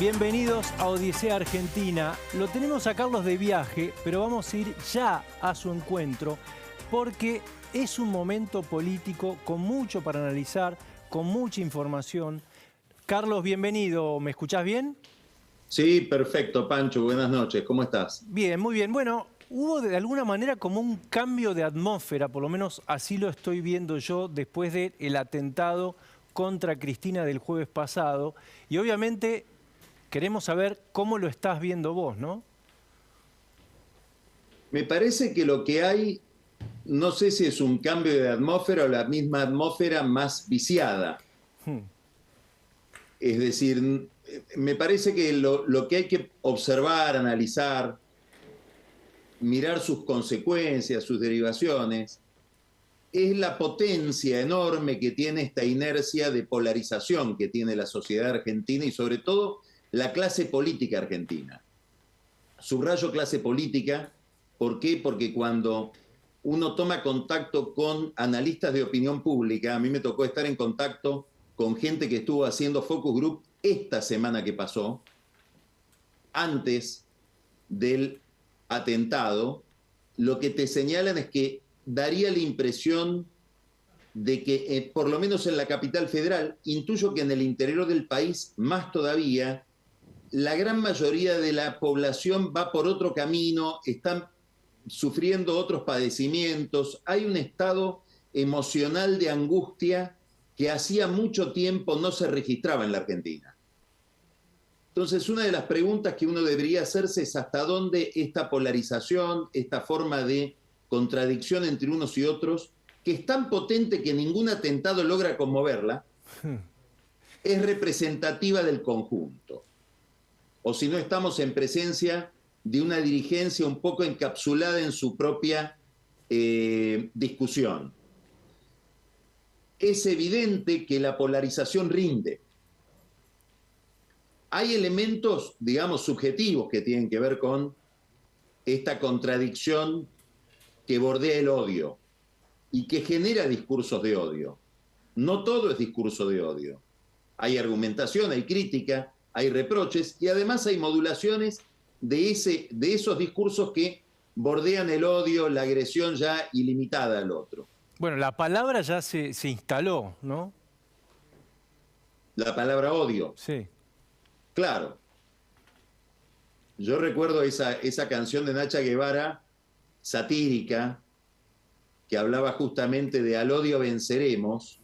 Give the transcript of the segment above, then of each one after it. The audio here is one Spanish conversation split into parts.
Bienvenidos a Odisea Argentina. Lo tenemos a Carlos de viaje, pero vamos a ir ya a su encuentro porque es un momento político con mucho para analizar, con mucha información. Carlos, bienvenido. ¿Me escuchás bien? Sí, perfecto, Pancho. Buenas noches. ¿Cómo estás? Bien, muy bien. Bueno, hubo de alguna manera como un cambio de atmósfera, por lo menos así lo estoy viendo yo, después del atentado contra Cristina del jueves pasado. Y obviamente queremos saber cómo lo estás viendo vos, ¿no? Me parece que lo que hay, no sé si es un cambio de atmósfera o la misma atmósfera más viciada. Es decir, me parece que lo que hay que observar, analizar, mirar sus consecuencias, sus derivaciones, es la potencia enorme que tiene esta inercia de polarización que tiene la sociedad argentina y sobre todo la clase política argentina. Subrayo clase política, ¿por qué? Porque cuando uno toma contacto con analistas de opinión pública, a mí me tocó estar en contacto con gente que estuvo haciendo focus group esta semana que pasó, antes del atentado, lo que te señalan es que daría la impresión de que, por lo menos en la capital federal, intuyo que en el interior del país, más todavía, la gran mayoría de la población va por otro camino, están sufriendo otros padecimientos, hay un estado emocional de angustia que hacía mucho tiempo no se registraba en la Argentina. Entonces, una de las preguntas que uno debería hacerse es hasta dónde esta polarización, esta forma de contradicción entre unos y otros, que es tan potente que ningún atentado logra conmoverla, es representativa del conjunto. O si no, estamos en presencia de una dirigencia un poco encapsulada en su propia discusión. Es evidente que la polarización rinde. Hay elementos, digamos, subjetivos que tienen que ver con esta contradicción que bordea el odio y que genera discursos de odio. No todo es discurso de odio. Hay argumentación, hay crítica, hay reproches y además hay modulaciones de esos discursos que bordean el odio, la agresión ya ilimitada al otro. Bueno, la palabra ya se instaló, ¿no? La palabra odio. Sí. Claro. Yo recuerdo esa canción de Nacha Guevara, satírica, que hablaba justamente de al odio venceremos.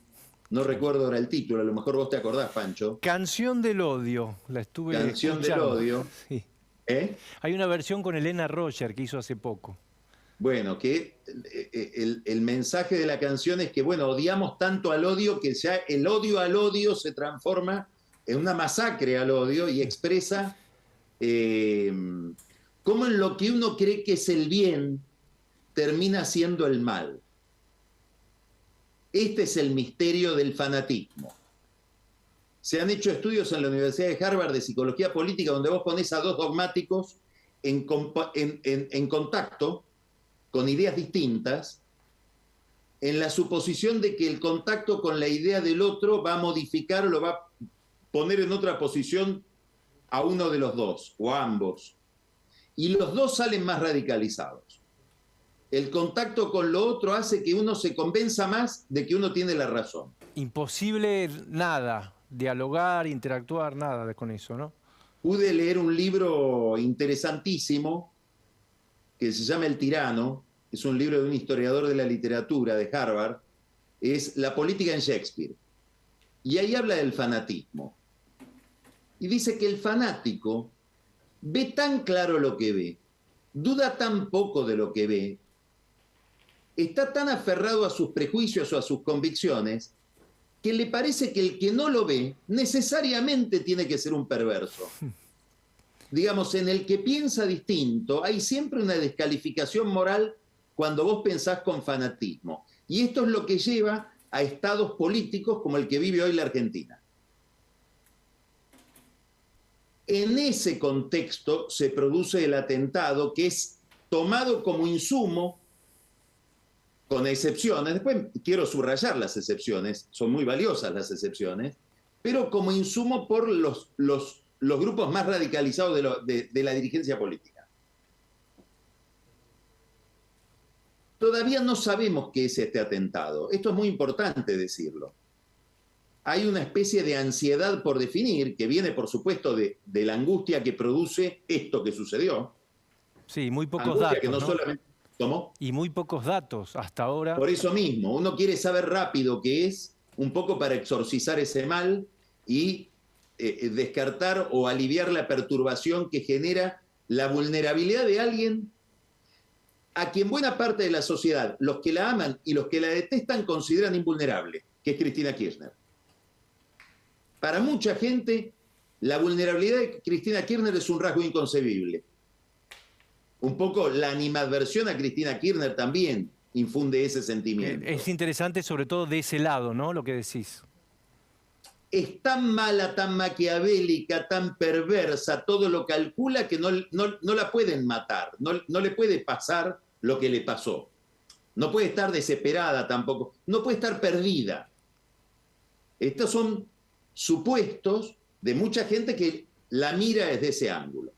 No recuerdo ahora el título, a lo mejor vos te acordás, Pancho. Canción del odio, la estuve Canción escuchando. del odio. Sí. ¿Eh? Hay una versión con Elena Roger que hizo hace poco. Bueno, que el mensaje de la canción es que, bueno, odiamos tanto al odio que ya el odio al odio se transforma en una masacre al odio y expresa cómo en lo que uno cree que es el bien termina siendo el mal. Este es el misterio del fanatismo. Se han hecho estudios en la Universidad de Harvard de psicología política donde vos ponés a dos dogmáticos en contacto con ideas distintas, en la suposición de que el contacto con la idea del otro va a modificar o lo va a poner en otra posición a uno de los dos o a ambos. Y los dos salen más radicalizados. El contacto con lo otro hace que uno se convenza más de que uno tiene la razón. Imposible nada, dialogar, interactuar, nada con eso, ¿no? Pude leer un libro interesantísimo que se llama El tirano, es un libro de un historiador de la literatura de Harvard, es La política en Shakespeare. Y ahí habla del fanatismo. Y dice que el fanático ve tan claro lo que ve, duda tan poco de lo que ve, está tan aferrado a sus prejuicios o a sus convicciones, que le parece que el que no lo ve necesariamente tiene que ser un perverso. Digamos, en el que piensa distinto, hay siempre una descalificación moral cuando vos pensás con fanatismo. Y esto es lo que lleva a estados políticos como el que vive hoy la Argentina. En ese contexto se produce el atentado que es tomado como insumo, con excepciones, después quiero subrayar las excepciones, son muy valiosas las excepciones, pero como insumo por los los grupos más radicalizados de la dirigencia política. Todavía no sabemos qué es este atentado. Esto es muy importante decirlo. Hay una especie de ansiedad por definir, que viene, por supuesto, de la angustia que produce esto que sucedió. Sí, muy pocos angustia datos, que no ¿no? solamente... ¿Cómo? Y muy pocos datos hasta ahora. Por eso mismo, uno quiere saber rápido qué es, un poco para exorcizar ese mal y descartar o aliviar la perturbación que genera la vulnerabilidad de alguien a quien buena parte de la sociedad, los que la aman y los que la detestan, consideran invulnerable, que es Cristina Kirchner. Para mucha gente, la vulnerabilidad de Cristina Kirchner es un rasgo inconcebible. Un poco la animadversión a Cristina Kirchner también infunde ese sentimiento. Es interesante sobre todo de ese lado, ¿no? Lo que decís. Es tan mala, tan maquiavélica, tan perversa, todo lo calcula que no la pueden matar, no le puede pasar lo que le pasó. No puede estar desesperada tampoco, no puede estar perdida. Estos son supuestos de mucha gente que la mira desde ese ángulo.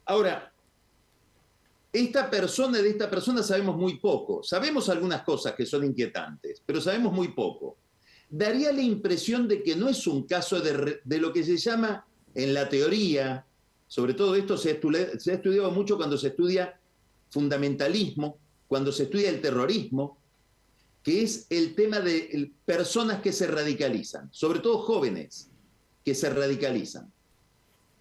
Ahora, de esta persona sabemos muy poco. Sabemos algunas cosas que son inquietantes, pero sabemos muy poco. Daría la impresión de que no es un caso de lo que se llama en la teoría, sobre todo esto se ha estudiado mucho cuando se estudia fundamentalismo, cuando se estudia el terrorismo, que es el tema de personas que se radicalizan, sobre todo jóvenes que se radicalizan.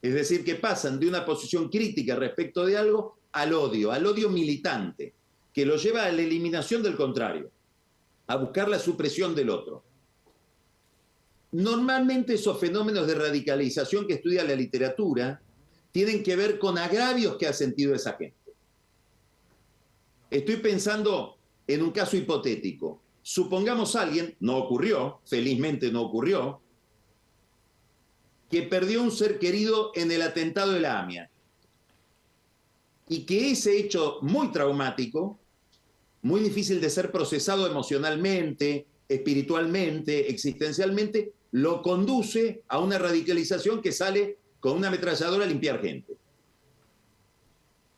Es decir, que pasan de una posición crítica respecto de algo al odio militante, que lo lleva a la eliminación del contrario, a buscar la supresión del otro. Normalmente esos fenómenos de radicalización que estudia la literatura tienen que ver con agravios que ha sentido esa gente. Estoy pensando en un caso hipotético. Supongamos a alguien, no ocurrió, felizmente no ocurrió, que perdió un ser querido en el atentado de la AMIA. Y que ese hecho muy traumático, muy difícil de ser procesado emocionalmente, espiritualmente, existencialmente, lo conduce a una radicalización que sale con una ametralladora a limpiar gente.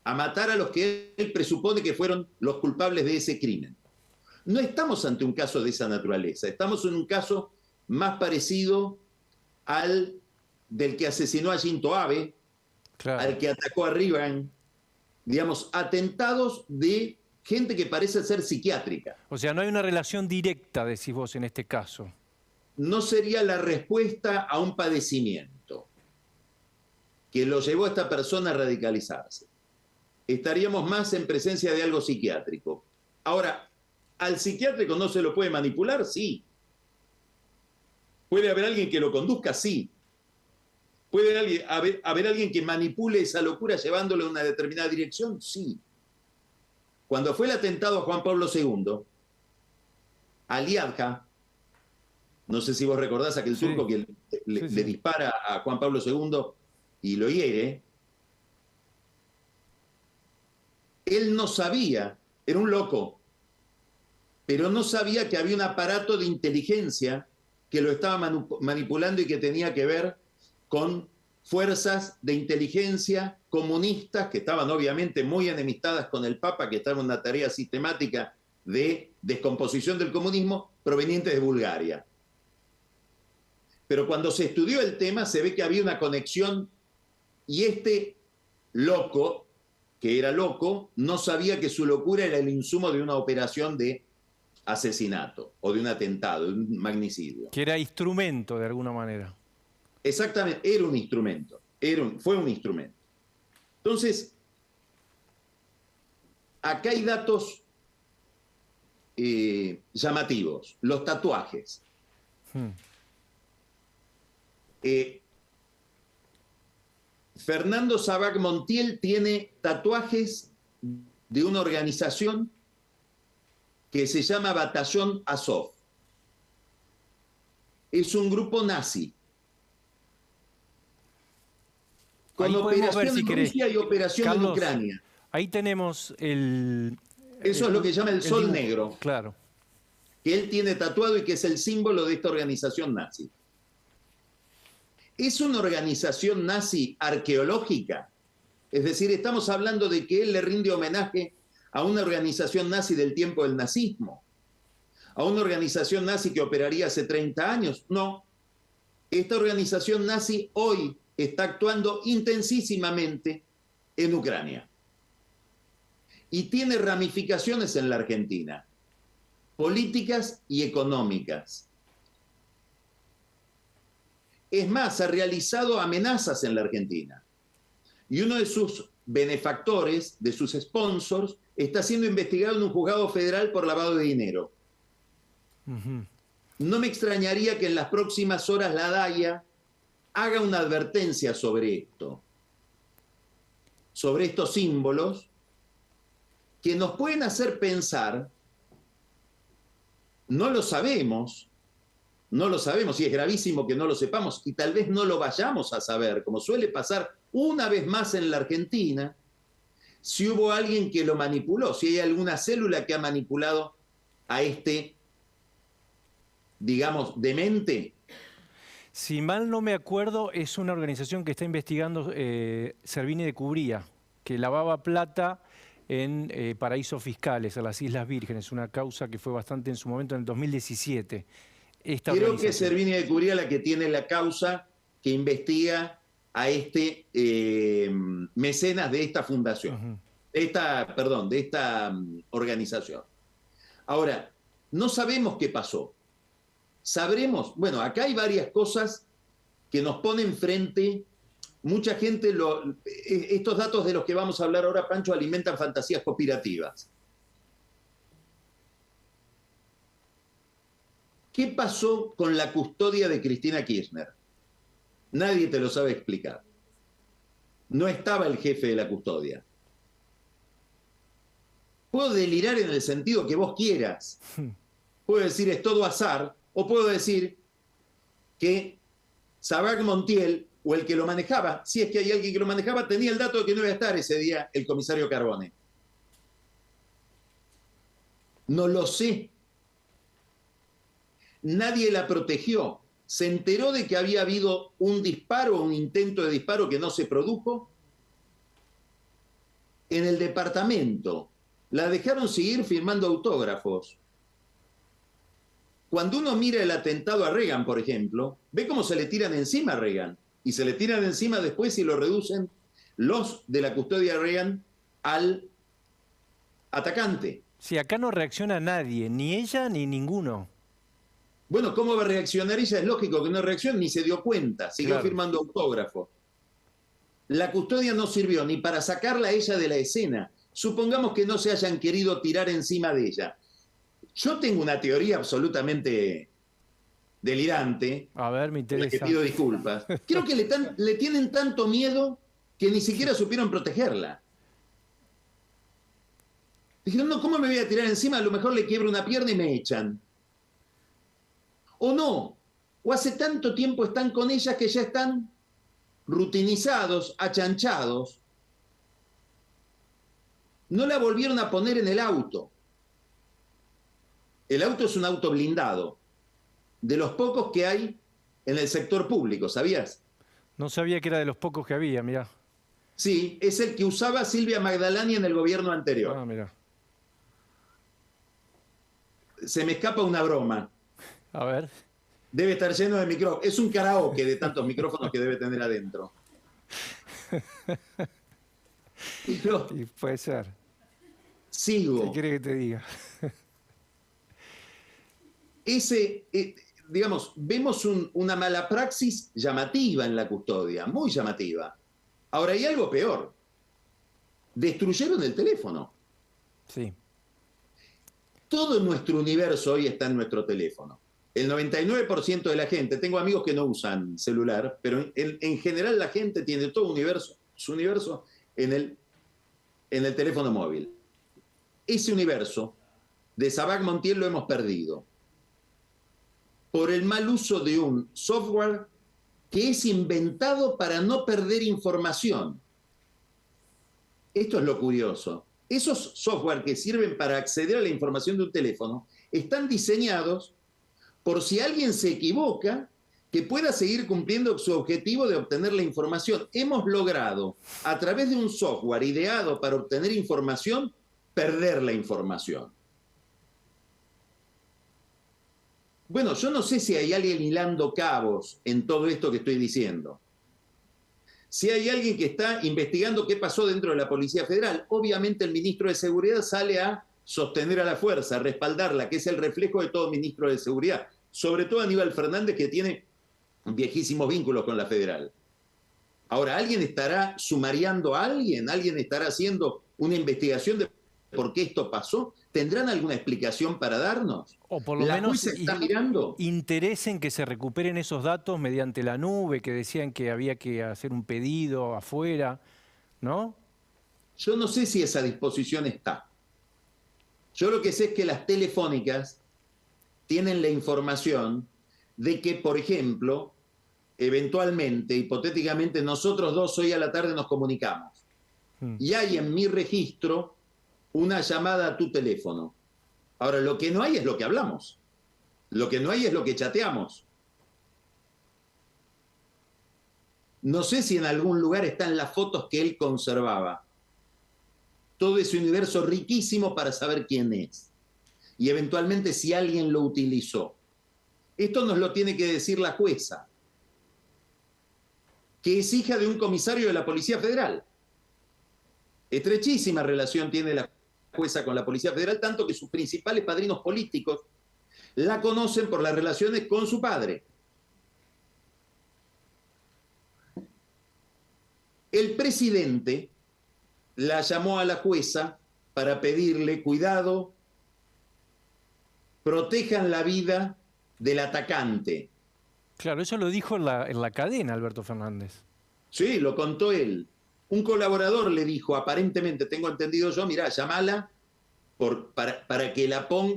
A matar a los que él presupone que fueron los culpables de ese crimen. No estamos ante un caso de esa naturaleza, estamos en un caso más parecido al del que asesinó a Shinzo Abe, claro, al que atacó a Rivan, digamos, atentados de gente que parece ser psiquiátrica. O sea, no hay una relación directa, decís vos, en este caso. No sería la respuesta a un padecimiento que lo llevó a esta persona a radicalizarse. Estaríamos más en presencia de algo psiquiátrico. Ahora, ¿al psiquiátrico no se lo puede manipular? Sí. ¿Puede haber alguien que lo conduzca? Sí. ¿Puede haber alguien que manipule esa locura llevándolo en una determinada dirección? Sí. Cuando fue el atentado a Juan Pablo II, Aliadja, no sé si vos recordás aquel turco que le dispara a Juan Pablo II y lo hiere, él no sabía, era un loco, pero no sabía que había un aparato de inteligencia que lo estaba manipulando y que tenía que ver con fuerzas de inteligencia comunistas que estaban obviamente muy enemistadas con el Papa, que estaba en una tarea sistemática de descomposición del comunismo provenientes de Bulgaria. Pero cuando se estudió el tema se ve que había una conexión y este loco, que era loco, no sabía que su locura era el insumo de una operación de asesinato o de un atentado, de un magnicidio. Que era instrumento de alguna manera. Exactamente, era un instrumento, fue un instrumento. Entonces, acá hay datos llamativos, los tatuajes. Fernando Sabac Montiel tiene tatuajes de una organización que se llama Batallón Azov. Es un grupo nazi. Con operación en Rusia y operación en Ucrania. Ahí tenemos el... Eso es lo que llama el sol negro. Claro. Que él tiene tatuado y que es el símbolo de esta organización nazi. ¿Es una organización nazi arqueológica? Es decir, estamos hablando de que él le rinde homenaje a una organización nazi del tiempo del nazismo, a una organización nazi que operaría hace 30 años. No, esta organización nazi hoy está actuando intensísimamente en Ucrania y tiene ramificaciones en la Argentina, políticas y económicas. Es más, ha realizado amenazas en la Argentina. Y uno de sus benefactores, de sus sponsors, está siendo investigado en un juzgado federal por lavado de dinero. No me extrañaría que en las próximas horas la DAIA haga una advertencia sobre esto, sobre estos símbolos que nos pueden hacer pensar, no lo sabemos, y es gravísimo que no lo sepamos, y tal vez no lo vayamos a saber, como suele pasar una vez más en la Argentina, si hubo alguien que lo manipuló, si hay alguna célula que ha manipulado a este, digamos, demente. Si mal no me acuerdo, es una organización que está investigando Servini de Cubría, que lavaba plata en paraísos fiscales, a las Islas Vírgenes, una causa que fue bastante en su momento, en el 2017. Creo que es Servini de Cubría la que tiene la causa que investiga a este mecenas de esta fundación, de esta organización. Ahora, no sabemos qué pasó. Sabremos, bueno, acá hay varias cosas que nos ponen frente. Mucha gente, estos datos de los que vamos a hablar ahora, Pancho, alimentan fantasías conspirativas. ¿Qué pasó con la custodia de Cristina Kirchner? Nadie te lo sabe explicar. No estaba el jefe de la custodia. Puedo delirar en el sentido que vos quieras. Puedo decir es todo azar, o puedo decir que Sabac Montiel, o el que lo manejaba, si es que hay alguien que lo manejaba, tenía el dato de que no iba a estar ese día el comisario Carbone. No lo sé. Nadie la protegió. Se enteró de que había habido un disparo, un intento de disparo que no se produjo en el departamento. La dejaron seguir firmando autógrafos. Cuando uno mira el atentado a Reagan, por ejemplo, ve cómo se le tiran encima a Reagan. Y se le tiran encima después y lo reducen los de la custodia de Reagan al atacante. Sí, acá no reacciona nadie, ni ella ni ninguno. Bueno, ¿cómo va a reaccionar ella? Es lógico que no reaccione, ni se dio cuenta, siguió firmando autógrafos. La custodia no sirvió ni para sacarla a ella de la escena. Supongamos que no se hayan querido tirar encima de ella. Yo tengo una teoría absolutamente delirante. A ver, me interesa. Le pido disculpas. Creo que le tienen tanto miedo que ni siquiera supieron protegerla. Dijeron, no, ¿cómo me voy a tirar encima? A lo mejor le quiebro una pierna y me echan. O no, o hace tanto tiempo están con ella que ya están rutinizados, achanchados. No la volvieron a poner en el auto. El auto es un auto blindado, de los pocos que hay en el sector público, ¿sabías? No sabía que era de los pocos que había, mirá. Sí, es el que usaba Silvia Magdalani en el gobierno anterior. Ah, mirá. Se me escapa una broma. A ver. Debe estar lleno de micrófonos. Es un karaoke de tantos micrófonos que debe tener adentro. Pero, y puede ser. Sigo. ¿Qué quiere que te diga? Digamos, vemos una mala praxis llamativa en la custodia, muy llamativa. Ahora, hay algo peor. Destruyeron el teléfono. Sí. Todo nuestro universo hoy está en nuestro teléfono. El 99% de la gente, tengo amigos que no usan celular, pero en general la gente tiene todo su universo en el teléfono móvil. Ese universo de Sabac Montiel lo hemos perdido por el mal uso de un software que es inventado para no perder información. Esto es lo curioso. Esos software que sirven para acceder a la información de un teléfono están diseñados por si alguien se equivoca, que pueda seguir cumpliendo su objetivo de obtener la información. Hemos logrado, a través de un software ideado para obtener información, perder la información. Bueno, yo no sé si hay alguien hilando cabos en todo esto que estoy diciendo. Si hay alguien que está investigando qué pasó dentro de la Policía Federal, obviamente el ministro de Seguridad sale a sostener a la fuerza, a respaldarla, que es el reflejo de todo ministro de Seguridad, sobre todo Aníbal Fernández, que tiene viejísimos vínculos con la Federal. Ahora, ¿alguien estará sumariando a alguien? ¿Alguien estará haciendo una investigación de por qué esto pasó? ¿Tendrán alguna explicación para darnos? O por lo ¿La menos jueza está mirando? interés en que se recuperen esos datos mediante la nube, que decían que había que hacer un pedido afuera, ¿no? Yo no sé si esa disposición está. Yo lo que sé es que las telefónicas tienen la información de que, por ejemplo, eventualmente, hipotéticamente, nosotros dos hoy a la tarde nos comunicamos. Y hay en mi registro una llamada a tu teléfono. Ahora, lo que no hay es lo que hablamos. Lo que no hay es lo que chateamos. No sé si en algún lugar están las fotos que él conservaba. Todo ese universo riquísimo para saber quién es. Y eventualmente si alguien lo utilizó. Esto nos lo tiene que decir la jueza, que es hija de un comisario de la Policía Federal. Estrechísima relación tiene la jueza con la Policía Federal, tanto que sus principales padrinos políticos la conocen por las relaciones con su padre. El presidente la llamó a la jueza para pedirle cuidado, protejan la vida del atacante. Claro, eso lo dijo en la cadena Alberto Fernández. Sí, lo contó él. Un colaborador le dijo, aparentemente, tengo entendido yo, mirá, llamala para que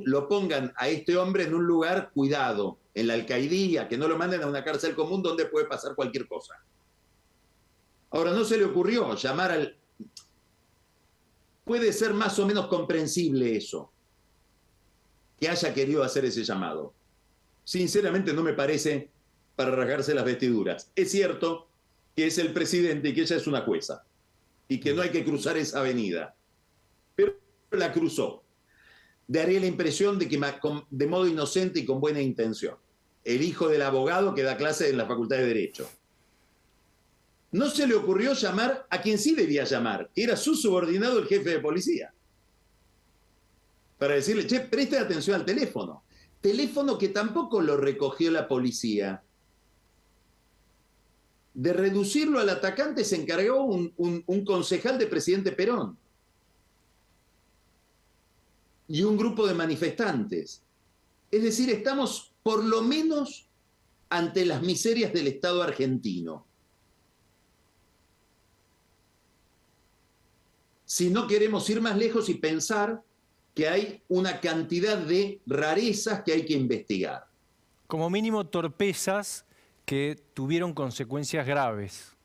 lo pongan a este hombre en un lugar cuidado, en la alcaidía, que no lo manden a una cárcel común donde puede pasar cualquier cosa. Ahora, no se le ocurrió llamar al... Puede ser más o menos comprensible eso, que haya querido hacer ese llamado. Sinceramente no me parece para rasgarse las vestiduras. Es cierto que es el presidente y que ella es una jueza y que no hay que cruzar esa avenida. Pero la cruzó. Daría la impresión de que de modo inocente y con buena intención. El hijo del abogado que da clase en la Facultad de Derecho. No se le ocurrió llamar a quien sí debía llamar, que era su subordinado, el jefe de policía. Para decirle, che, preste atención al teléfono. Teléfono que tampoco lo recogió la policía. De reducirlo al atacante se encargó un concejal de presidente Perón y un grupo de manifestantes. Es decir, estamos por lo menos ante las miserias del Estado argentino. Si no queremos ir más lejos y pensar que hay una cantidad de rarezas que hay que investigar. Como mínimo torpezas que tuvieron consecuencias graves.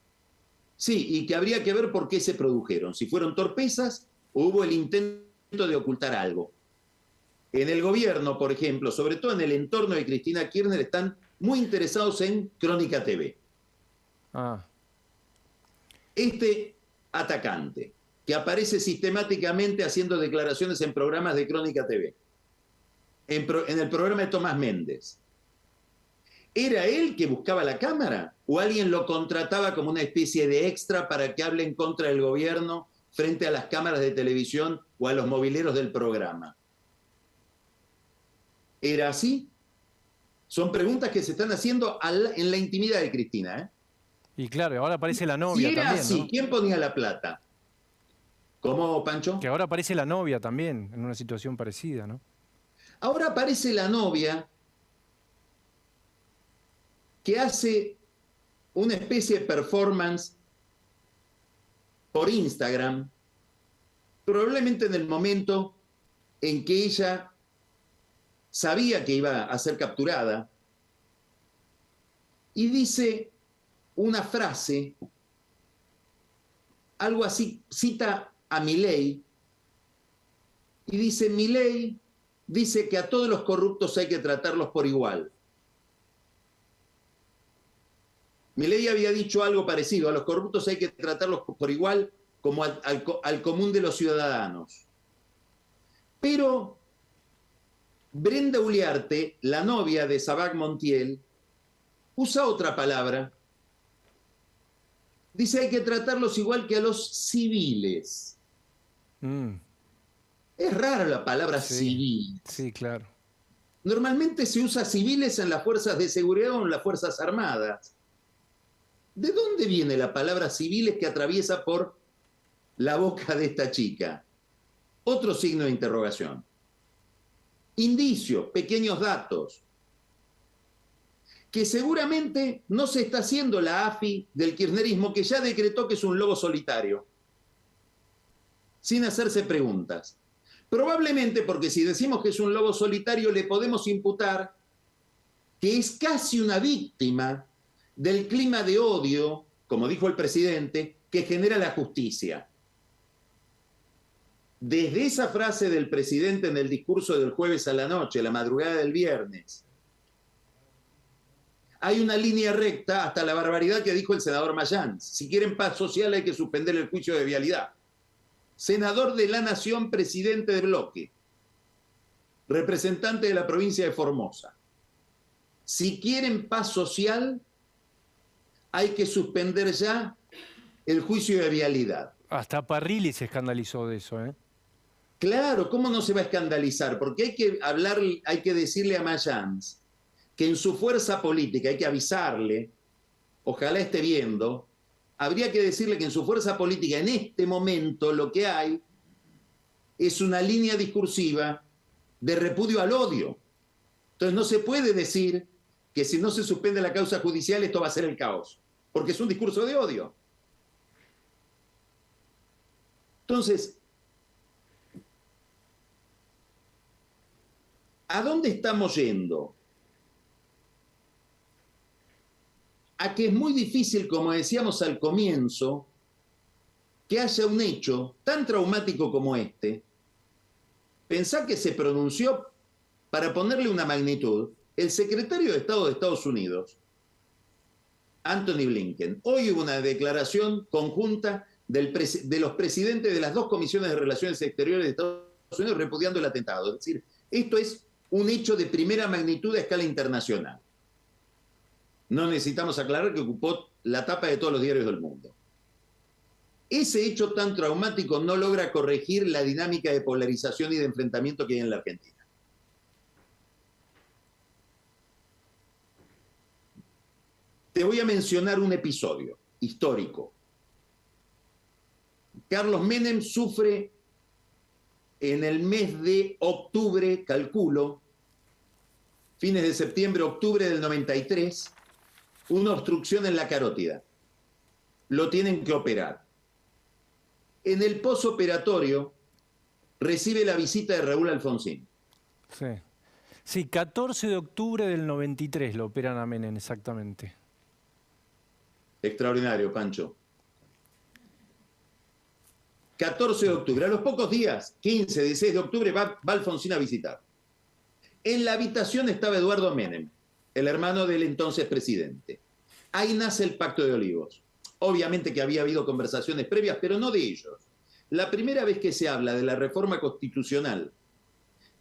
Sí, y que habría que ver por qué se produjeron. Si fueron torpezas o hubo el intento de ocultar algo. En el gobierno, por ejemplo, sobre todo en el entorno de Cristina Kirchner, están muy interesados en Crónica TV. Este atacante, que aparece sistemáticamente haciendo declaraciones en programas de Crónica TV, en el programa de Tomás Méndez, ¿era él que buscaba la cámara? ¿O alguien lo contrataba como una especie de extra para que hable en contra del gobierno frente a las cámaras de televisión o a los mobileros del programa? ¿Era así? Son preguntas que se están haciendo en la intimidad de Cristina, ¿eh? Y claro, ahora aparece la novia si era también, así, ¿no? ¿Quién ponía la plata? ¿Cómo, Pancho? Que ahora aparece la novia también, en una situación parecida, ¿no? Ahora aparece la novia que hace una especie de performance por Instagram, probablemente en el momento en que ella sabía que iba a ser capturada, y dice una frase, algo así, cita a Milei, y dice, Milei dice que a todos los corruptos hay que tratarlos por igual. Milei había dicho algo parecido: a los corruptos hay que tratarlos por igual como al común de los ciudadanos. Pero Brenda Uliarte, la novia de Sabac Montiel, usa otra palabra. Dice hay que tratarlos igual que a los civiles. Es rara la palabra civil. Sí, claro. Normalmente se usa civiles en las fuerzas de seguridad o en las fuerzas armadas. ¿De dónde viene la palabra civiles que atraviesa por la boca de esta chica? Otro signo de interrogación. Indicios, pequeños datos, que seguramente no se está haciendo la AFI del kirchnerismo, que ya decretó que es un lobo solitario, sin hacerse preguntas. Probablemente porque si decimos que es un lobo solitario le podemos imputar que es casi una víctima del clima de odio, como dijo el presidente, que genera la justicia. Desde esa frase del presidente en el discurso del jueves a la noche, la madrugada del viernes, hay una línea recta hasta la barbaridad que dijo el senador Mayans. Si quieren paz social hay que suspender el juicio de vialidad. Senador de la Nación, presidente de bloque, representante de la provincia de Formosa. Si quieren paz social, hay que suspender ya el juicio de vialidad. Hasta Parrilli se escandalizó de eso, ¿eh? Claro, ¿cómo no se va a escandalizar? Porque hay que decirle a Mayans que en su fuerza política, hay que avisarle, ojalá esté viendo, habría que decirle que en su fuerza política, en este momento, lo que hay es una línea discursiva de repudio al odio. Entonces no se puede decir que si no se suspende la causa judicial esto va a ser el caos, porque es un discurso de odio. Entonces, ¿a dónde estamos yendo? A que es muy difícil, como decíamos al comienzo, que haya un hecho tan traumático como este. Pensá que se pronunció, para ponerle una magnitud, el secretario de Estado de Estados Unidos, Anthony Blinken. Hoy hubo una declaración conjunta de los presidentes de las dos comisiones de Relaciones Exteriores de Estados Unidos repudiando el atentado. Es decir, esto es un hecho de primera magnitud a escala internacional. No necesitamos aclarar que ocupó la tapa de todos los diarios del mundo. Ese hecho tan traumático no logra corregir la dinámica de polarización y de enfrentamiento que hay en la Argentina. Te voy a mencionar un episodio histórico. Carlos Menem sufre en el mes de octubre, calculo, fines de septiembre, octubre del 93, una obstrucción en la carótida. Lo tienen que operar. En el posoperatorio recibe la visita de Raúl Alfonsín. Sí, 14 de octubre del 93 lo operan a Menem, exactamente. Extraordinario, Pancho. 14 de octubre, a los pocos días, 15, 16 de octubre, va Alfonsín a visitar. En la habitación estaba Eduardo Menem, el hermano del entonces presidente. Ahí nace el Pacto de Olivos. Obviamente que había habido conversaciones previas, pero no de ellos. La primera vez que se habla de la reforma constitucional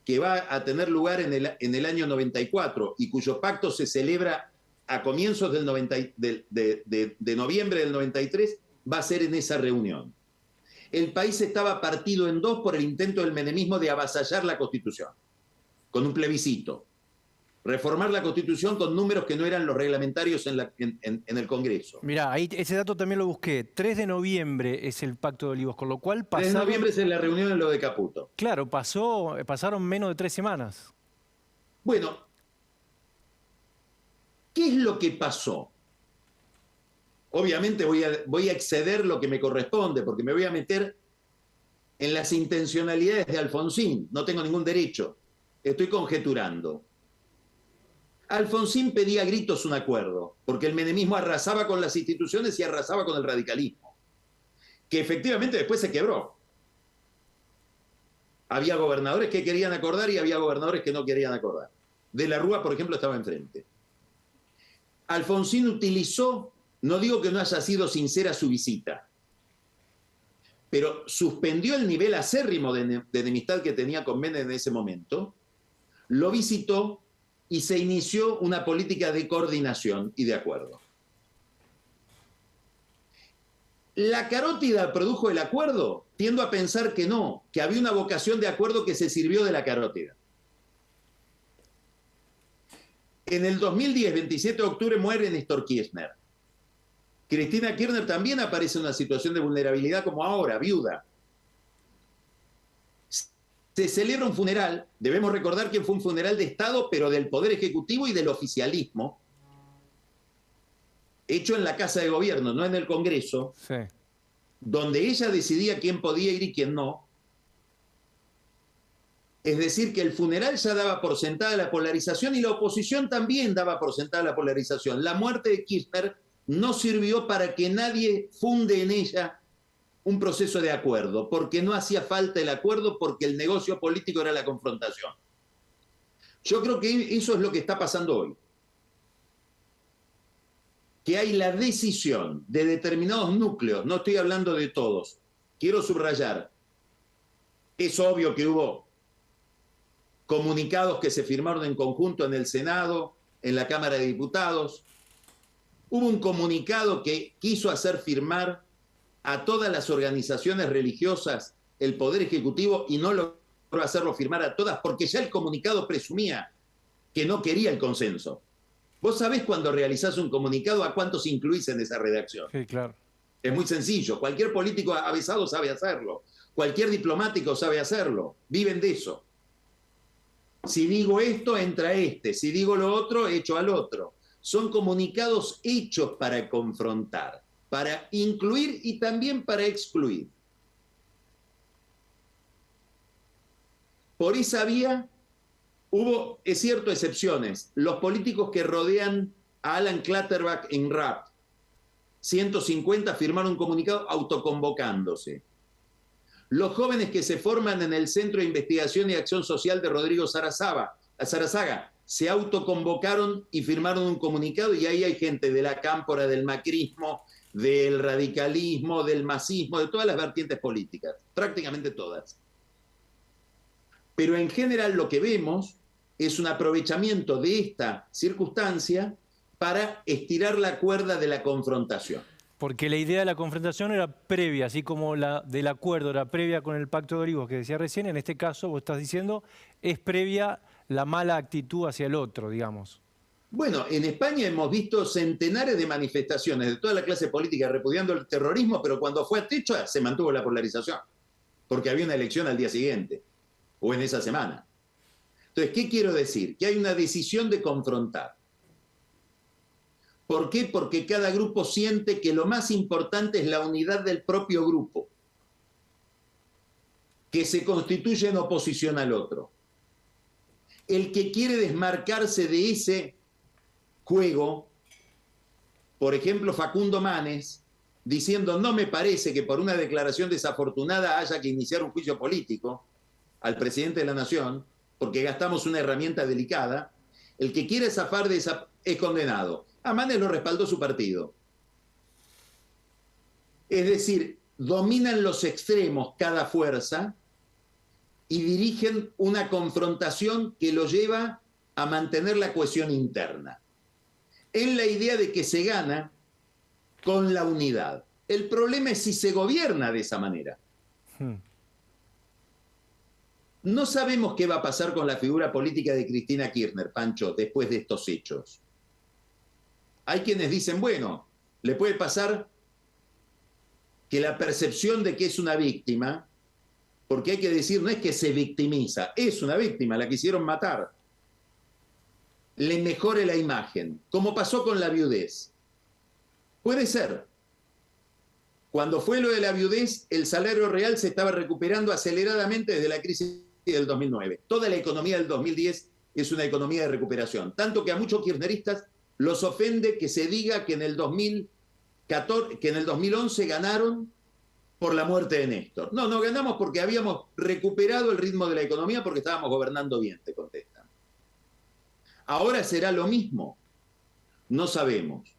que va a tener lugar en el año 94 y cuyo pacto se celebra a comienzos de noviembre del 93, va a ser en esa reunión. El país estaba partido en dos por el intento del menemismo de avasallar la Constitución, con un plebiscito. Reformar la Constitución con números que no eran los reglamentarios en el Congreso. Mirá, ahí ese dato también lo busqué. 3 de noviembre es el Pacto de Olivos, con lo cual pasaron... 3 de noviembre es la reunión en lo de Caputo. Claro, pasaron menos de 3 semanas. Bueno, ¿qué es lo que pasó? Obviamente voy a exceder lo que me corresponde, porque me voy a meter en las intencionalidades de Alfonsín. No tengo ningún derecho. Estoy conjeturando. Alfonsín pedía a gritos un acuerdo, porque el menemismo arrasaba con las instituciones y arrasaba con el radicalismo, que efectivamente después se quebró. Había gobernadores que querían acordar y había gobernadores que no querían acordar. De la Rúa, por ejemplo, estaba enfrente. Alfonsín utilizó No digo que no haya sido sincera su visita, pero suspendió el nivel acérrimo de enemistad que tenía con Menem en ese momento, lo visitó y se inició una política de coordinación y de acuerdo. ¿La carótida produjo el acuerdo? Tiendo a pensar que no, que había una vocación de acuerdo que se sirvió de la carótida. En el 2010, 27 de octubre, muere Néstor Kirchner. Cristina Kirchner también aparece en una situación de vulnerabilidad como ahora, viuda. Se celebra un funeral, debemos recordar que fue un funeral de Estado, pero del Poder Ejecutivo y del oficialismo, hecho en la Casa de Gobierno, no en el Congreso, sí, donde ella decidía quién podía ir y quién no. Es decir, que el funeral ya daba por sentada la polarización y la oposición también daba por sentada la polarización. La muerte de Kirchner no sirvió para que nadie funde en ella un proceso de acuerdo, porque no hacía falta el acuerdo, porque el negocio político era la confrontación. Yo creo que eso es lo que está pasando hoy. Que hay la decisión de determinados núcleos, no estoy hablando de todos, quiero subrayar, es obvio que hubo comunicados que se firmaron en conjunto en el Senado, en la Cámara de Diputados, hubo un comunicado que quiso hacer firmar a todas las organizaciones religiosas el Poder Ejecutivo y no logró hacerlo firmar a todas porque ya el comunicado presumía que no quería el consenso. Vos sabés cuando realizás un comunicado a cuántos incluís en esa redacción. Sí, claro. Es muy sencillo. Cualquier político avisado sabe hacerlo. Cualquier diplomático sabe hacerlo. Viven de eso. Si digo esto, entra este. Si digo lo otro, echo al otro. Son comunicados hechos para confrontar, para incluir y también para excluir. Por esa vía hubo, es cierto, excepciones. Los políticos que rodean a Alan Clutterbuck en RAP, 150 firmaron un comunicado autoconvocándose. Los jóvenes que se forman en el Centro de Investigación y Acción Social de Rodrigo Sarazaga se autoconvocaron y firmaron un comunicado, y ahí hay gente de la cámpora, del macrismo, del radicalismo, del masismo, de todas las vertientes políticas, prácticamente todas. Pero en general lo que vemos es un aprovechamiento de esta circunstancia para estirar la cuerda de la confrontación. Porque la idea de la confrontación era previa, así como la del acuerdo era previa con el Pacto de Olivos que decía recién, en este caso vos estás diciendo es previa la mala actitud hacia el otro, digamos. Bueno, en España hemos visto centenares de manifestaciones de toda la clase política repudiando el terrorismo, pero cuando fue a Techo se mantuvo la polarización, porque había una elección al día siguiente, o en esa semana. Entonces, ¿qué quiero decir? Que hay una decisión de confrontar. ¿Por qué? Porque cada grupo siente que lo más importante es la unidad del propio grupo, que se constituye en oposición al otro. El que quiere desmarcarse de ese juego, por ejemplo, Facundo Manes, diciendo no me parece que por una declaración desafortunada haya que iniciar un juicio político al presidente de la Nación, porque gastamos una herramienta delicada, el que quiere zafar de esa es condenado. A Manes lo respaldó su partido. Es decir, dominan los extremos cada fuerza y dirigen una confrontación que lo lleva a mantener la cohesión interna, en la idea de que se gana con la unidad. El problema es si se gobierna de esa manera. No sabemos qué va a pasar con la figura política de Cristina Kirchner, Pancho, después de estos hechos. Hay quienes dicen, bueno, le puede pasar que la percepción de que es una víctima, porque hay que decir, no es que se victimiza, es una víctima, la quisieron matar, le mejore la imagen, como pasó con la viudez. Puede ser. Cuando fue lo de la viudez, el salario real se estaba recuperando aceleradamente desde la crisis del 2009. Toda la economía del 2010 es una economía de recuperación. Tanto que a muchos kirchneristas los ofende que se diga que en el 2011 ganaron por la muerte de Néstor. No, no ganamos porque habíamos recuperado el ritmo de la economía porque estábamos gobernando bien, te contestan. Ahora será lo mismo. No sabemos.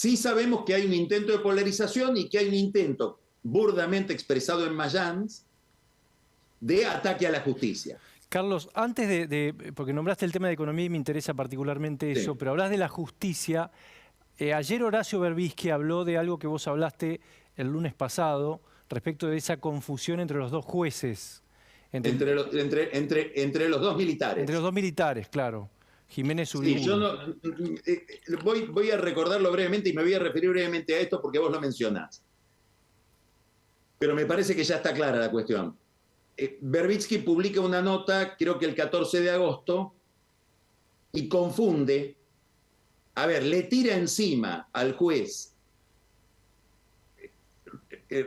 Sí sabemos que hay un intento de polarización y que hay un intento burdamente expresado en Mayans de ataque a la justicia. Carlos, antes porque nombraste el tema de economía y me interesa particularmente eso, Sí. pero hablas de la justicia. Ayer Horacio Berbisky habló de algo que vos hablaste el lunes pasado respecto de esa confusión entre los dos jueces. Entre los dos militares. Entre los dos militares, claro. Jiménez Uriburu. Sí, yo no, voy a recordarlo brevemente y me voy a referir brevemente a esto porque vos lo mencionás. Pero me parece que ya está clara la cuestión. Berbisky publica una nota, creo que el 14 de agosto, y confunde, le tira encima al juez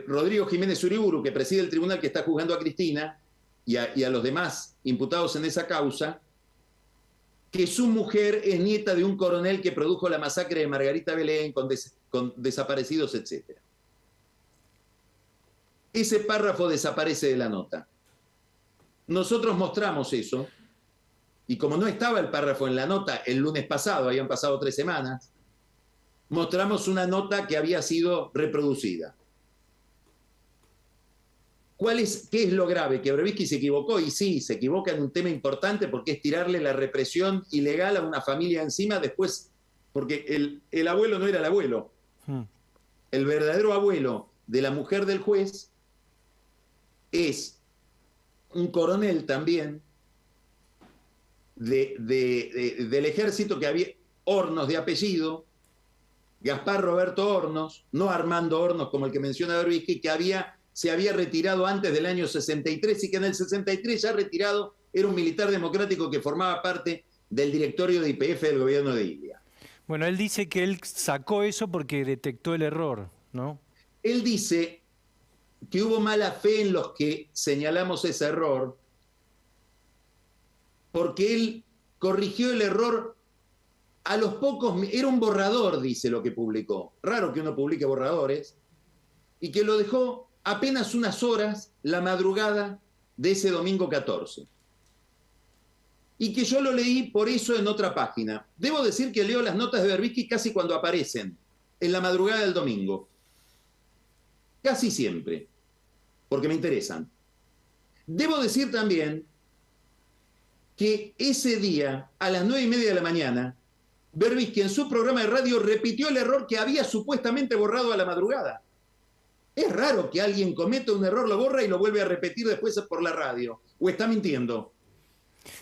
Rodrigo Jiménez Uriburu, que preside el tribunal que está juzgando a Cristina, y a los demás imputados en esa causa, que su mujer es nieta de un coronel que produjo la masacre de Margarita Belén con desaparecidos, etc. Ese párrafo desaparece de la nota. Nosotros mostramos eso, y como no estaba el párrafo en la nota el lunes pasado, habían pasado 3 semanas, mostramos una nota que había sido reproducida. ¿Qué es lo grave? Que Berbisky se equivocó, y sí, se equivoca en un tema importante porque es tirarle la represión ilegal a una familia encima después, porque el abuelo no era el abuelo. El verdadero abuelo de la mujer del juez es un coronel también del ejército que había, Hornos de apellido, Gaspar Roberto Hornos, no Armando Hornos como el que menciona Berbisky, que se había retirado antes del año 63 y que en el 63 ya retirado era un militar democrático que formaba parte del directorio de YPF del gobierno de Ilia. Bueno, él dice que él sacó eso porque detectó el error, ¿no? Él dice que hubo mala fe en los que señalamos ese error porque él corrigió el error a los pocos, era un borrador, dice lo que publicó. Raro que uno publique borradores, y que lo dejó apenas unas horas la madrugada de ese domingo 14. Y que yo lo leí por eso en otra página. Debo decir que leo las notas de Berbisky casi cuando aparecen, en la madrugada del domingo. Casi siempre, porque me interesan. Debo decir también que ese día, a las 9:30 de la mañana, Berbisky en su programa de radio repitió el error que había supuestamente borrado a la madrugada. Es raro que alguien cometa un error, lo borra y lo vuelve a repetir después por la radio. ¿O está mintiendo?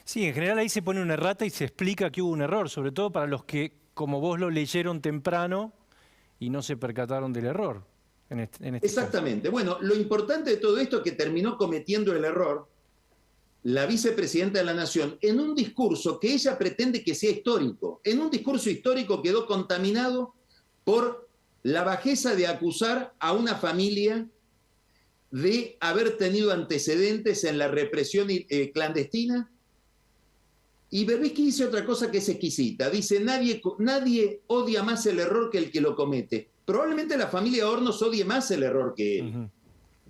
Sí, en general ahí se pone una errata y se explica que hubo un error, sobre todo para los que, como vos, lo leyeron temprano y no se percataron del error. En este Exactamente. Caso. Bueno, lo importante de todo esto es que terminó cometiendo el error la vicepresidenta de la Nación en un discurso que ella pretende que sea histórico. En un discurso histórico quedó contaminado por la bajeza de acusar a una familia de haber tenido antecedentes en la represión clandestina. Y Berbisky dice otra cosa que es exquisita. Dice, nadie odia más el error que el que lo comete. Probablemente la familia Hornos odie más el error que él.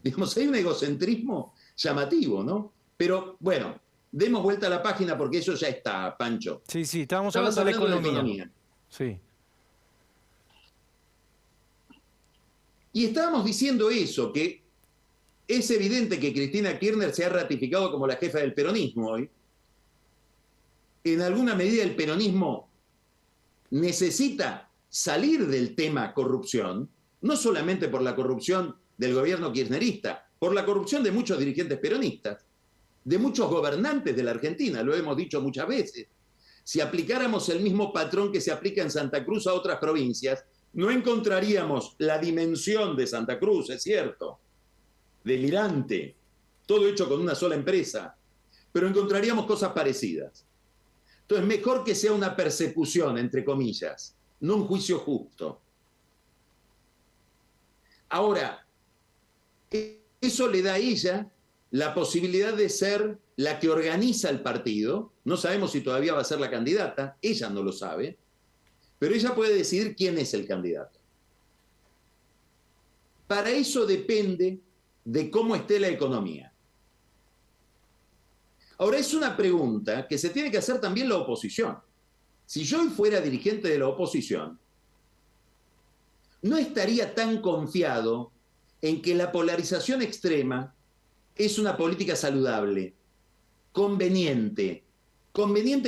Digamos, hay un egocentrismo llamativo, ¿no? Pero bueno, demos vuelta a la página porque eso ya está, Pancho. Sí, estábamos hablando de la economía. Sí. Y estábamos diciendo eso, que es evidente que Cristina Kirchner se ha ratificado como la jefa del peronismo hoy. En alguna medida el peronismo necesita salir del tema corrupción, no solamente por la corrupción del gobierno kirchnerista, por la corrupción de muchos dirigentes peronistas, de muchos gobernantes de la Argentina, lo hemos dicho muchas veces. Si aplicáramos el mismo patrón que se aplica en Santa Cruz a otras provincias, no encontraríamos la dimensión de Santa Cruz, es cierto, delirante, todo hecho con una sola empresa, pero encontraríamos cosas parecidas. Entonces, mejor que sea una persecución, entre comillas, no un juicio justo. Ahora, eso le da a ella la posibilidad de ser la que organiza el partido. No sabemos si todavía va a ser la candidata, ella no lo sabe, pero ella puede decidir quién es el candidato. Para eso depende de cómo esté la economía. Ahora, es una pregunta que se tiene que hacer también la oposición. Si yo fuera dirigente de la oposición, no estaría tan confiado en que la polarización extrema es una política saludable, conveniente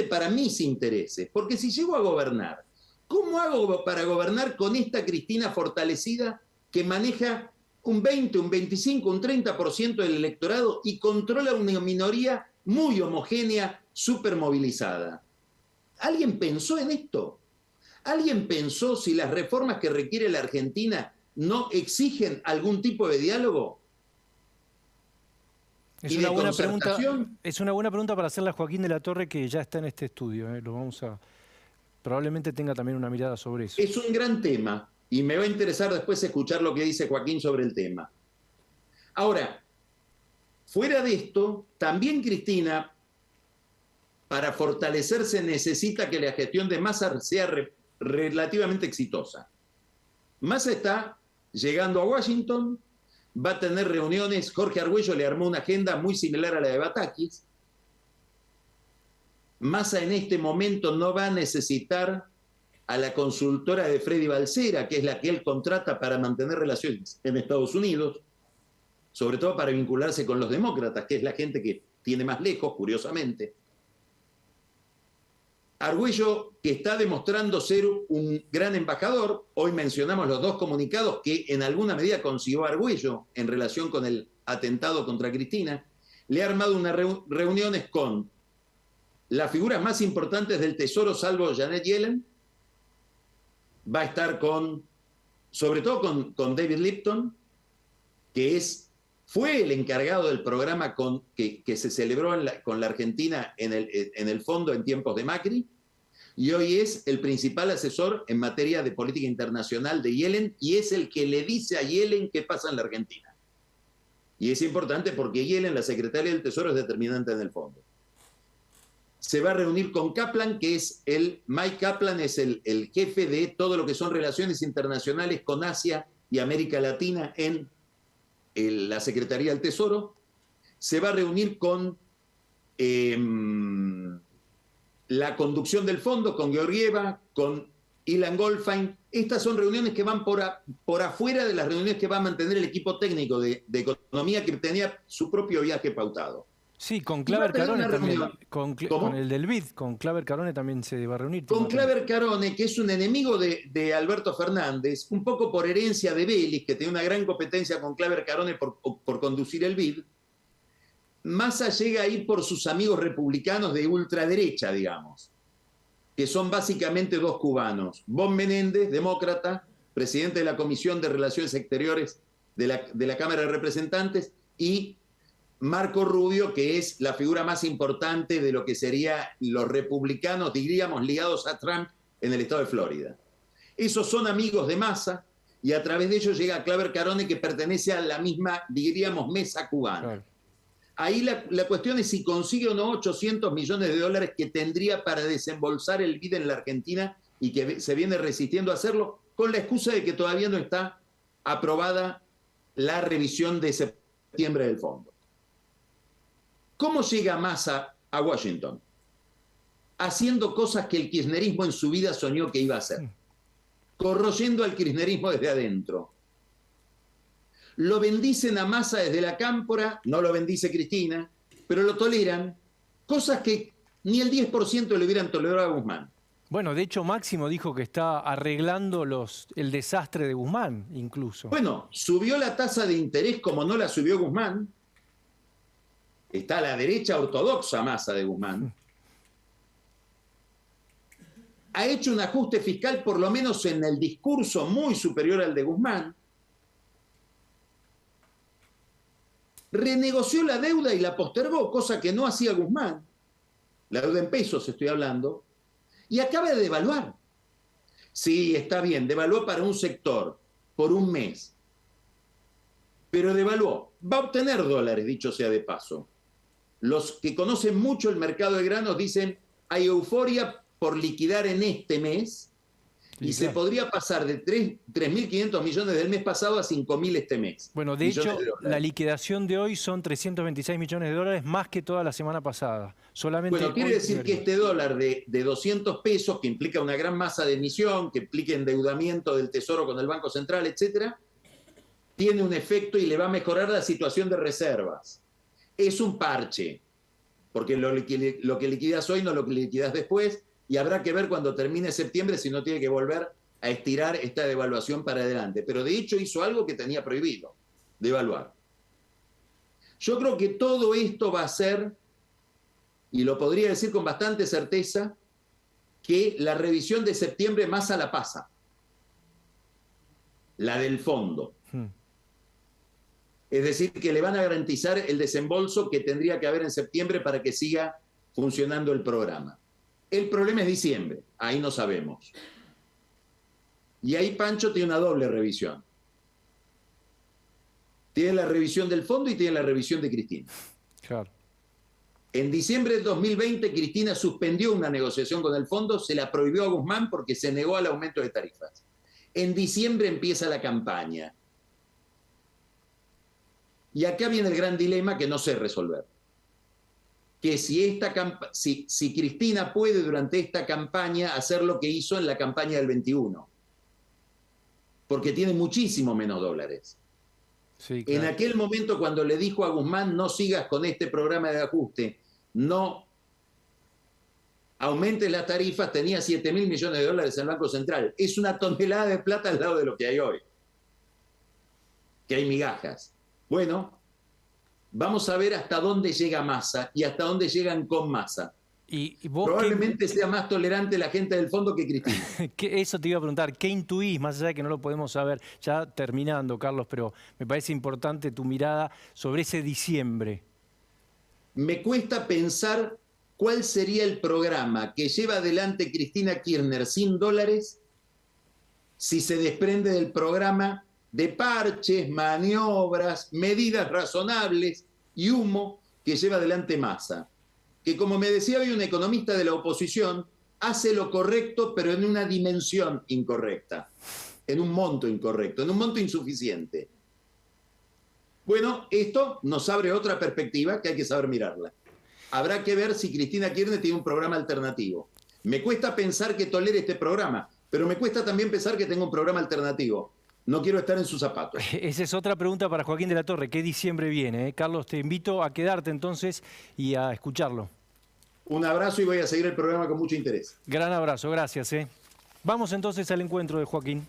para mis intereses. Porque si llego a gobernar, ¿cómo hago para gobernar con esta Cristina fortalecida que maneja un 20, un 25, un 30% del electorado y controla una minoría muy homogénea, súper movilizada? ¿Alguien pensó en esto? ¿Alguien pensó si las reformas que requiere la Argentina no exigen algún tipo de diálogo? Es una buena pregunta, es una buena pregunta para hacerle a Joaquín de la Torre, que ya está en este estudio. Lo vamos a, probablemente tenga también una mirada sobre eso. Es un gran tema y me va a interesar después escuchar lo que dice Joaquín sobre el tema. Ahora, fuera de esto, también Cristina, para fortalecerse, necesita que la gestión de Massa sea relativamente exitosa. Massa está llegando a Washington, va a tener reuniones. Jorge Argüello le armó una agenda muy similar a la de Batakis. Massa en este momento no va a necesitar a la consultora de Freddy Balsera, que es la que él contrata para mantener relaciones en Estados Unidos, sobre todo para vincularse con los demócratas, que es la gente que tiene más lejos, curiosamente. Argüello, que está demostrando ser un gran embajador. Hoy mencionamos los dos comunicados que en alguna medida consiguió Argüello en relación con el atentado contra Cristina. Le ha armado unas reuniones con las figuras más importantes del Tesoro, salvo Janet Yellen. Va a estar sobre todo con David Lipton, que fue el encargado del programa que se celebró con la Argentina en el fondo en tiempos de Macri, y hoy es el principal asesor en materia de política internacional de Yellen, y es el que le dice a Yellen qué pasa en la Argentina. Y es importante porque Yellen, la secretaria del Tesoro, es determinante en el fondo. Se va a reunir con Kaplan, Mike Kaplan es el jefe de todo lo que son relaciones internacionales con Asia y América Latina en la Secretaría del Tesoro. Se va a reunir con la conducción del fondo, con Georgieva, con Ilan Goldfein. Estas son reuniones que van por afuera de las reuniones que va a mantener el equipo técnico de economía, que tenía su propio viaje pautado. Sí, con Claver Carone también, con el del BID, con Claver Carone también se va a reunir. Con Claver Carone, que es un enemigo de Alberto Fernández, un poco por herencia de Vélez, que tiene una gran competencia con Claver Carone por conducir el BID. Massa llega ahí por sus amigos republicanos de ultraderecha, digamos, que son básicamente dos cubanos. Bob Menéndez, demócrata, presidente de la Comisión de Relaciones Exteriores de la Cámara de Representantes, y Marco Rubio, que es la figura más importante de lo que serían los republicanos, diríamos, ligados a Trump en el estado de Florida. Esos son amigos de Massa, y a través de ellos llega Claver Carone, que pertenece a la misma, diríamos, mesa cubana. Claro. Ahí la cuestión es si consigue o no 800 millones de dólares que tendría para desembolsar el BID en la Argentina, y que se viene resistiendo a hacerlo con la excusa de que todavía no está aprobada la revisión de septiembre del fondo. ¿Cómo llega Massa a Washington? Haciendo cosas que el kirchnerismo en su vida soñó que iba a hacer. Corroyendo al kirchnerismo desde adentro. Lo bendicen a Massa desde la cámpora, no lo bendice Cristina, pero lo toleran, cosas que ni el 10% le hubieran tolerado a Guzmán. Bueno, de hecho Máximo dijo que está arreglando el desastre de Guzmán, incluso. Bueno, subió la tasa de interés como no la subió Guzmán. Está a la derecha ortodoxa Massa de Guzmán. Ha hecho un ajuste fiscal, por lo menos en el discurso, muy superior al de Guzmán. Renegoció la deuda y la postergó, cosa que no hacía Guzmán. La deuda en pesos estoy hablando. Y acaba de devaluar. Sí, está bien, devaluó para un sector, por un mes. Pero devaluó. Va a obtener dólares, dicho sea de paso. Los que conocen mucho el mercado de granos dicen, hay euforia por liquidar en este mes, Y se podría pasar de 3.500 millones del mes pasado a 5.000 este mes. Bueno, de hecho, la liquidación de hoy son 326 millones de dólares más que toda la semana pasada. Solamente bueno, quiere decir que este dólar de 200 pesos, que implica una gran masa de emisión, que implica endeudamiento del Tesoro con el Banco Central, etcétera, tiene un efecto y le va a mejorar la situación de reservas. Es un parche, porque lo que liquidas hoy no lo que liquidas después, y habrá que ver cuando termine septiembre si no tiene que volver a estirar esta devaluación para adelante. Pero de hecho hizo algo que tenía prohibido, devaluar. Yo creo que todo esto va a ser, y lo podría decir con bastante certeza, que la revisión de septiembre Massa la pasa. La del fondo. Es decir, que le van a garantizar el desembolso que tendría que haber en septiembre para que siga funcionando el programa. El problema es diciembre, ahí no sabemos. Y ahí Pancho tiene una doble revisión. Tiene la revisión del fondo y tiene la revisión de Cristina. Claro. En diciembre del 2020, Cristina suspendió una negociación con el fondo, se la prohibió a Guzmán porque se negó al aumento de tarifas. En diciembre empieza la campaña. Y acá viene el gran dilema que no sé resolver. Que si Cristina puede durante esta campaña hacer lo que hizo en la campaña del 21, porque tiene muchísimo menos dólares. Sí, claro. En aquel momento cuando le dijo a Guzmán no sigas con este programa de ajuste, no aumentes las tarifas, tenía 7.000 millones de dólares en el Banco Central. Es una tonelada de plata al lado de lo que hay hoy, que hay migajas. Bueno, vamos a ver hasta dónde llega Massa y hasta dónde llegan con Massa. ¿Y vos probablemente sea más tolerante la gente del fondo que Cristina. Eso te iba a preguntar, ¿qué intuís? Más allá de que no lo podemos saber, ya terminando, Carlos, pero me parece importante tu mirada sobre ese diciembre. Me cuesta pensar cuál sería el programa que lleva adelante Cristina Kirchner sin dólares si se desprende del programa de parches, maniobras, medidas razonables y humo que lleva adelante Massa. Que como me decía hoy un economista de la oposición, hace lo correcto pero en una dimensión incorrecta, en un monto incorrecto, en un monto insuficiente. Bueno, esto nos abre otra perspectiva que hay que saber mirarla. Habrá que ver si Cristina Kirchner tiene un programa alternativo. Me cuesta pensar que tolere este programa, pero me cuesta también pensar que tenga un programa alternativo. No quiero estar en sus zapatos. Esa es otra pregunta para Joaquín de la Torre. ¿Qué diciembre viene? Carlos, te invito a quedarte entonces y a escucharlo. Un abrazo y voy a seguir el programa con mucho interés. Gran abrazo, gracias. Vamos entonces al encuentro de Joaquín.